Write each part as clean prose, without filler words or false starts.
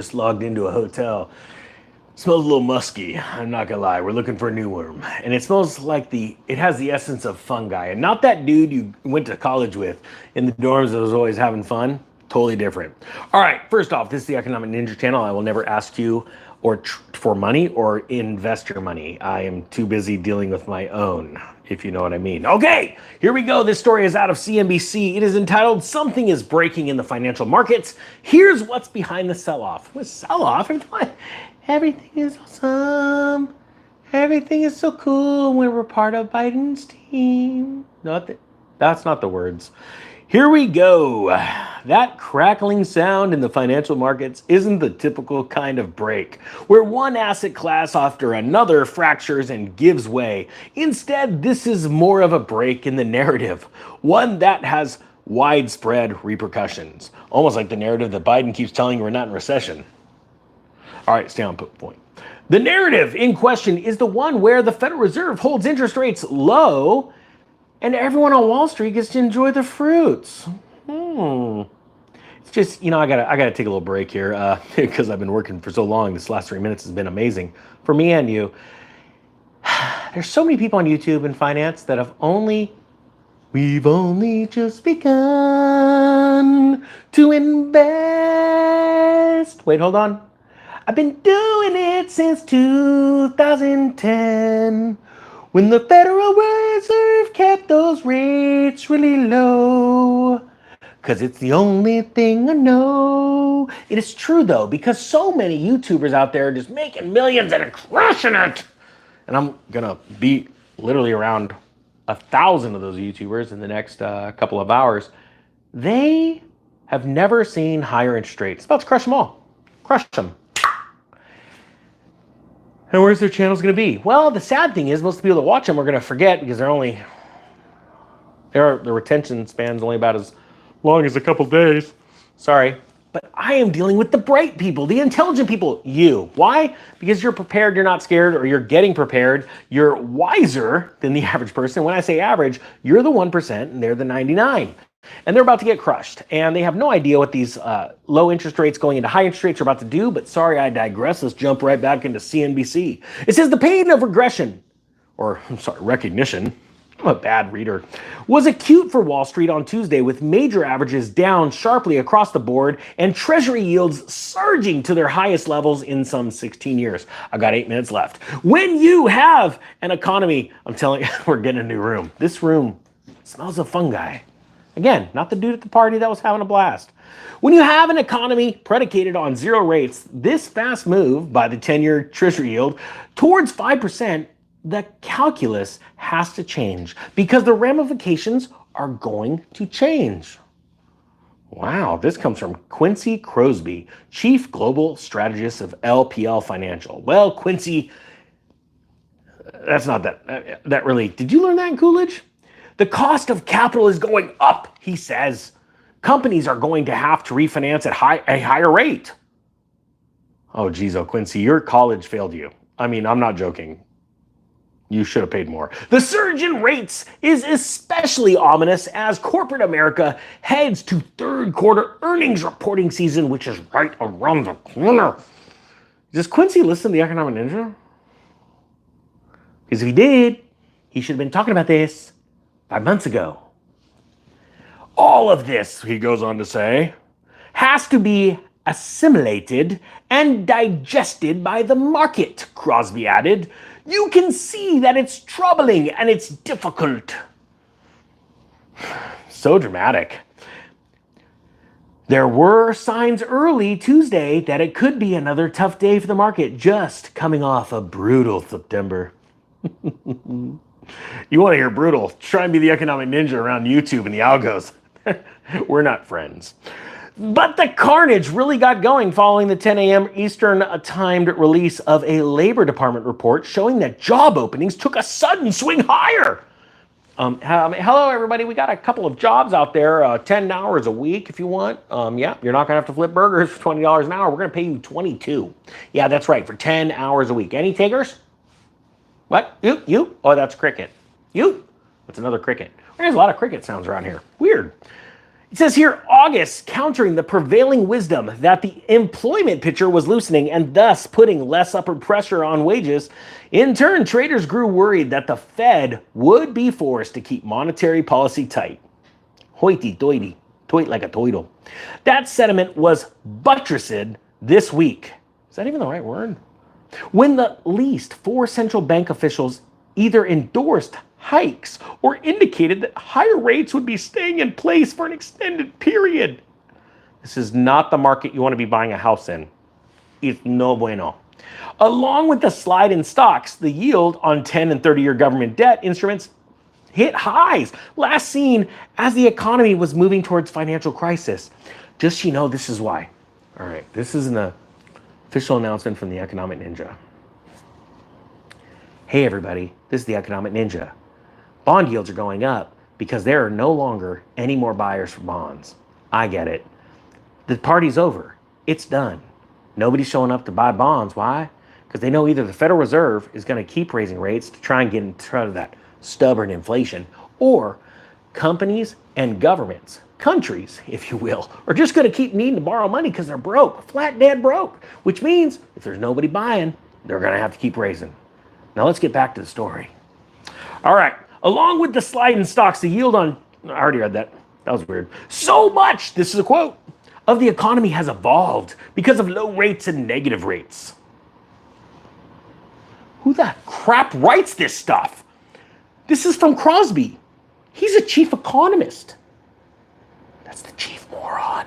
just logged into a hotel. It smells a little musky. I'm not gonna lie. We're looking for a new worm, and it smells like it has the essence of fungi, and not that dude you went to college with in the dorms that was always having fun. Totally different. All right. First off, this is the Economic Ninja channel. I will never ask you for money or invest your money. I am too busy dealing with my own, if you know what I mean. Okay, here we go. This story is out of CNBC. It is entitled "Something is Breaking in the Financial Markets. Here's What's Behind the Sell-Off." What sell-off? Everything is awesome. Everything is so cool when we're part of Biden's team. That's not the words. Here we go. That crackling sound in the financial markets isn't the typical kind of break, where one asset class after another fractures and gives way. Instead, this is more of a break in the narrative, one that has widespread repercussions. Almost like the narrative that Biden keeps telling you we're not in recession. All right, stay on point. The narrative in question is the one where the Federal Reserve holds interest rates low and everyone on Wall Street gets to enjoy the fruits. It's just, I gotta take a little break here because I've been working for so long. This last 3 minutes has been amazing for me and you. There's so many people on YouTube in finance that we've only just begun to invest. Wait, hold on. I've been doing it since 2010. When the Federal Reserve kept those rates really low. Cause it's the only thing I know. It is true though, because so many YouTubers out there are just making millions and crushing it. And I'm gonna be literally around 1,000 of those YouTubers in the next couple of hours. They have never seen higher interest rates. About to crush them all. Crush them. And where's their channels going to be? Well, the sad thing is most of the people that watch them are going to forget because their retention span's only about as long as a couple days. Sorry. But I am dealing with the bright people, the intelligent people, you. Why? Because you're prepared, you're not scared, or you're getting prepared. You're wiser than the average person. When I say average, you're the 1% and they're the 99. And they're about to get crushed. And they have no idea what these low interest rates going into high interest rates are about to do. But sorry, I digress. Let's jump right back into CNBC. It says the pain of recognition. I'm a bad reader. Was acute for Wall Street on Tuesday with major averages down sharply across the board and Treasury yields surging to their highest levels in some 16 years. I've got 8 minutes left. When you have an economy, I'm telling you, we're getting a new room. This room smells of fungi. Again, not the dude at the party that was having a blast. When you have an economy predicated on zero rates, this fast move by the 10-year Treasury yield towards 5%, the calculus has to change because the ramifications are going to change. Wow, this comes from Quincy Crosby, Chief Global Strategist of LPL Financial. Well, Quincy, that's not that really. Did you learn that in Coolidge? The cost of capital is going up, he says. Companies are going to have to refinance at a higher rate. Oh, geez, Quincy, your college failed you. I mean, I'm not joking. You should have paid more. The surge in rates is especially ominous as corporate America heads to third quarter earnings reporting season, which is right around the corner. Does Quincy listen to the Economic Ninja? Because if he did, he should have been talking about this 5 months ago. All of this, he goes on to say, has to be assimilated and digested by the market, Crosby added. You can see that it's troubling and it's difficult. So dramatic. There were signs early Tuesday that it could be another tough day for the market, just coming off a brutal September. You want to hear brutal? Try and be the Economic Ninja around YouTube and the algos. We're not friends. But the carnage really got going following the 10 a.m. Eastern timed release of a Labor Department report showing that job openings took a sudden swing higher. Hello, everybody. We got a couple of jobs out there, 10 hours a week if you want. Yeah, you're not going to have to flip burgers for $20 an hour. We're going to pay you $22. Yeah, that's right, for 10 hours a week. Any takers? What? You? Oh, that's cricket. You? That's another cricket. There's a lot of cricket sounds around here. Weird. It says here, August countering the prevailing wisdom that the employment picture was loosening and thus putting less upward pressure on wages. In turn, traders grew worried that the Fed would be forced to keep monetary policy tight. Hoity-toity, toit like a toidle. That sentiment was buttressed this week. Is that even the right word? When the least four central bank officials either endorsed hikes or indicated that higher rates would be staying in place for an extended period. This is not the market you want to be buying a house in. It's no bueno. Along with the slide in stocks, the yield on 10 and 30-year government debt instruments hit highs, last seen as the economy was moving towards financial crisis. Just so you know, this is why. All right, this is an official announcement from the Economic Ninja. Hey everybody, this is the Economic Ninja. Bond yields are going up because there are no longer any more buyers for bonds. I get it. The party's over. It's done. Nobody's showing up to buy bonds. Why? Because they know either the Federal Reserve is going to keep raising rates to try and get in front of that stubborn inflation, or companies and governments, countries, if you will, are just going to keep needing to borrow money because they're broke, flat dead broke, which means if there's nobody buying, they're going to have to keep raising. Now let's get back to the story. All right. Along with the slide in stocks, the yield on, I already read that. That was weird. So much, this is a quote, of the economy has evolved because of low rates and negative rates. Who the crap writes this stuff? This is from Crosby. He's a chief economist. That's the chief moron.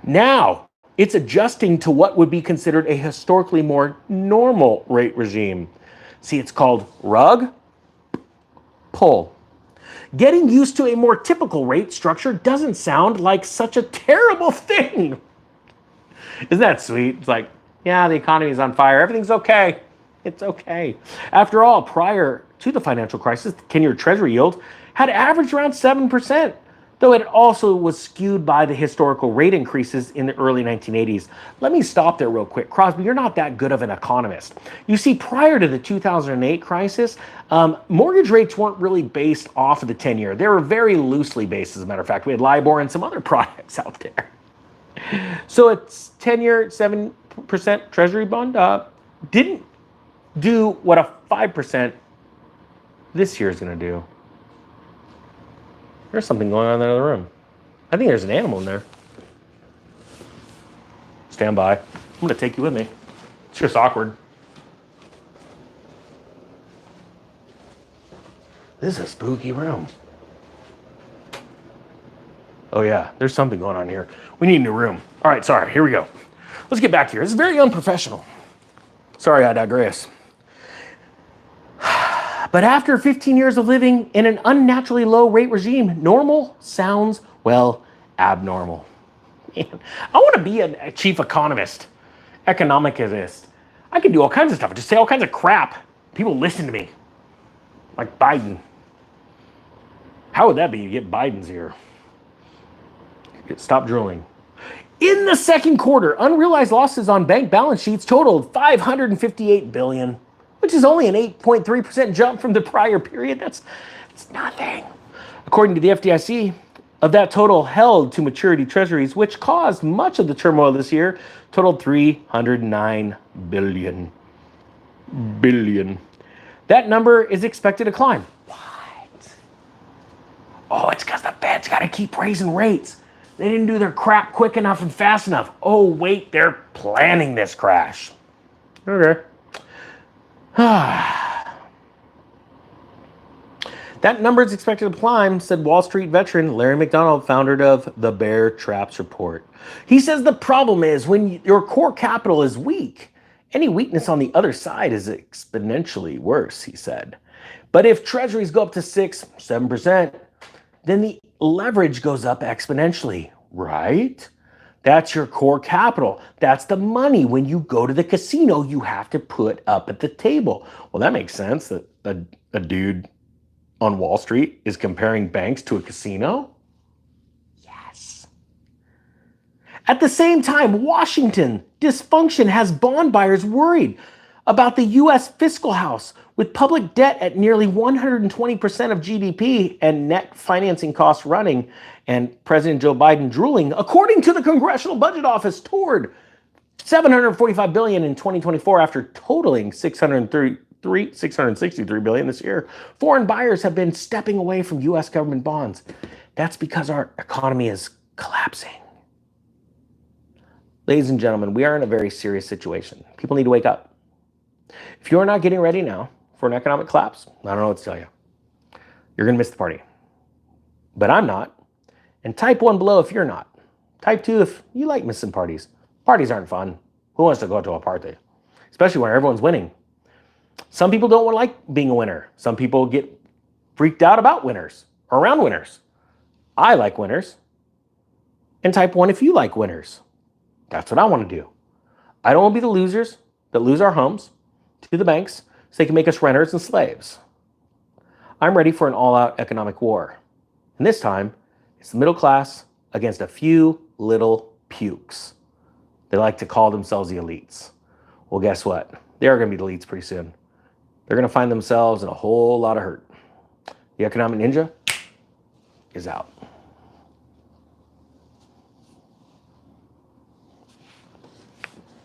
Now, it's adjusting to what would be considered a historically more normal rate regime. See, it's called rug pull. Getting used to a more typical rate structure doesn't sound like such a terrible thing. Isn't that sweet? It's like, yeah, the economy's on fire. Everything's okay. It's okay. After all, prior to the financial crisis, the 10-year Treasury yield had averaged around 7%, though it also was skewed by the historical rate increases in the early 1980s. Let me stop there real quick. Crosby, you're not that good of an economist. You see, prior to the 2008 crisis, mortgage rates weren't really based off of the 10-year. They were very loosely based, as a matter of fact. We had LIBOR and some other products out there. So it's 10-year, 7% Treasury bond didn't do what a 5% this year is going to do. There's something going on in the other room. I think there's an animal in there. Stand by. I'm going to take you with me. It's just awkward. This is a spooky room. Oh yeah, there's something going on here. We need a new room. All right, sorry, here we go. Let's get back here. This is very unprofessional. Sorry, I digress. But after 15 years of living in an unnaturally low rate regime, normal sounds, well, abnormal. Man, I want to be a chief economist, economicist. I can do all kinds of stuff. Just say all kinds of crap. People listen to me. Like Biden. How would that be? You get Biden's ear. Stop drooling. In the second quarter, unrealized losses on bank balance sheets totaled $558 billion. Which is only an 8.3% jump from the prior period. That's nothing. According to the FDIC, of that total held to maturity treasuries, which caused much of the turmoil this year, totaled $309 billion. That number is expected to climb. What? Oh, it's because the Fed's got to keep raising rates. They didn't do their crap quick enough and fast enough. Oh, wait, they're planning this crash. Okay. That number is expected to climb, said Wall Street veteran Larry McDonald, founder of the Bear Traps Report. He says the problem is when your core capital is weak, any weakness on the other side is exponentially worse, he said. But if treasuries go up to 6, 7%, then the leverage goes up exponentially, right? That's your core capital. That's the money when you go to the casino you have to put up at the table. Well, that makes sense that a dude on Wall Street is comparing banks to a casino. Yes. At the same time, Washington dysfunction has bond buyers worried about the U.S. fiscal house with public debt at nearly 120% of GDP and net financing costs running And President Joe Biden drooling, according to the Congressional Budget Office, toward $745 billion in 2024 after totaling $663 billion this year. Foreign buyers have been stepping away from U.S. government bonds. That's because our economy is collapsing. Ladies and gentlemen, we are in a very serious situation. People need to wake up. If you're not getting ready now for an economic collapse, I don't know what to tell you. You're going to miss the party. But I'm not. And type 1 below if you're not. Type 2 if you like missing parties. Parties aren't fun. Who wants to go to a party? Especially when everyone's winning. Some people don't like being a winner. Some people get freaked out about winners or around winners. I like winners. And type 1 if you like winners. That's what I want to do. I don't want to be the losers that lose our homes to the banks so they can make us renters and slaves. I'm ready for an all-out economic war. And this time, it's the middle class against a few little pukes. They like to call themselves the elites. Well, guess what? They're going to be the elites pretty soon. They're going to find themselves in a whole lot of hurt. The Economic Ninja is out.